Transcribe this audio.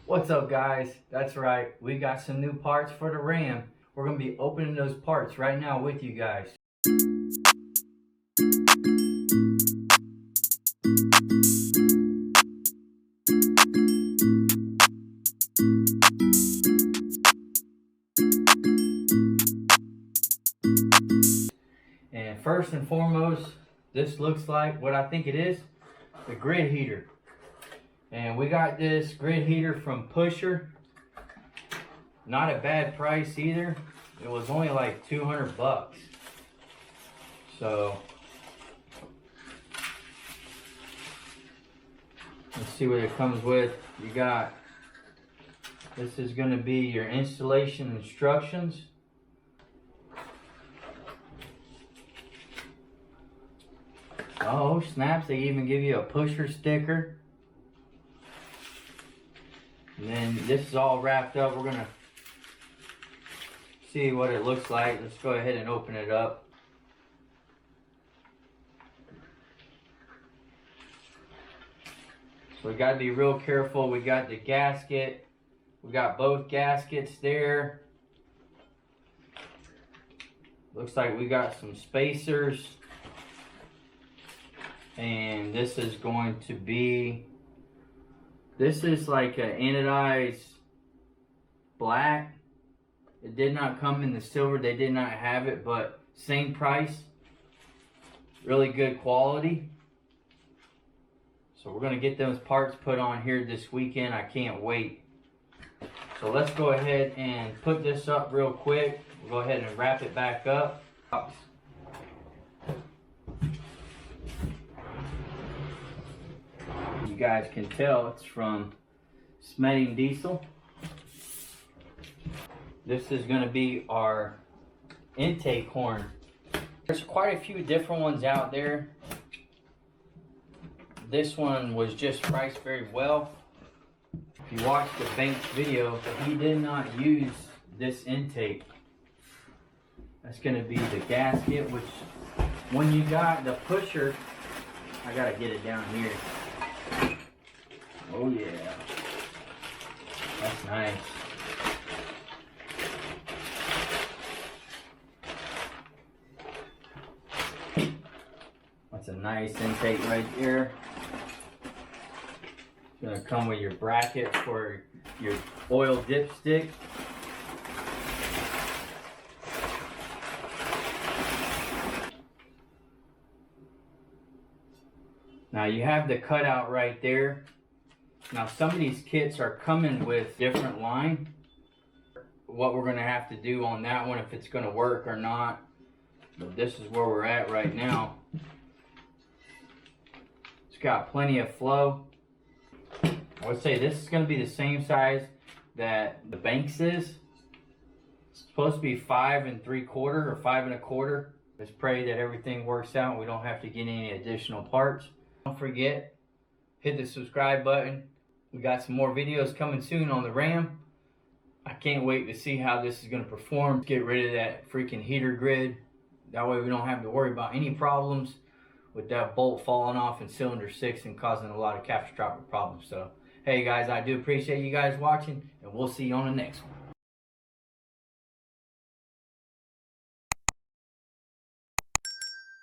What's up, guys? That's right, we got some new parts for the Ram. We're gonna be opening those parts right now with you guys. And first and foremost, this looks like what I think it is, the grid heater. And we got this grid heater from Pusher. Not a bad price either. It was only like 200 bucks. So let's see what it comes with. You got, this is going to be your installation instructions. Oh snaps, they even give you a Pusher sticker. And then this is all wrapped up. We're gonna see what it looks like. Let's go ahead and open it up. So we gotta be real careful. We got the gasket. We got both gaskets there. Looks like we got some spacers. And this is going to be, this is like an anodized black. It did not come in the silver. They did not have it, but same price. Really good quality. So we're going to get those parts put on here this weekend. I can't wait. So let's go ahead and put this up real quick. We'll go ahead and wrap it back up. You guys can tell it's from Smetting Diesel. This is going to be our intake horn. There's quite a few different ones out there. This one was just priced very well. If you watched the Banks video, he did not use this intake. That's going to be the gasket, which when you got the Pusher, I got to get it down here. Oh yeah, that's nice. That's a nice intake right there. It's gonna come with your bracket for your oil dipstick. Now you have the cutout right there. Now some of these kits are coming with different line. What we're gonna have to do on that one, if it's gonna work or not. But this is where we're at right now. It's got plenty of flow. I would say this is gonna be the same size that the Banks is. It's supposed to be 5 3/4 or 5 1/4. Let's pray that everything works out and we don't have to get any additional parts. Don't forget, hit the subscribe button. We got some more videos coming soon on the Ram. I can't wait to see how this is going to perform. Get rid of that freaking heater grid. That way we don't have to worry about any problems with that bolt falling off in cylinder 6 and causing a lot of catastrophic problems. So, hey guys, I do appreciate you guys watching, and we'll see you on the next one.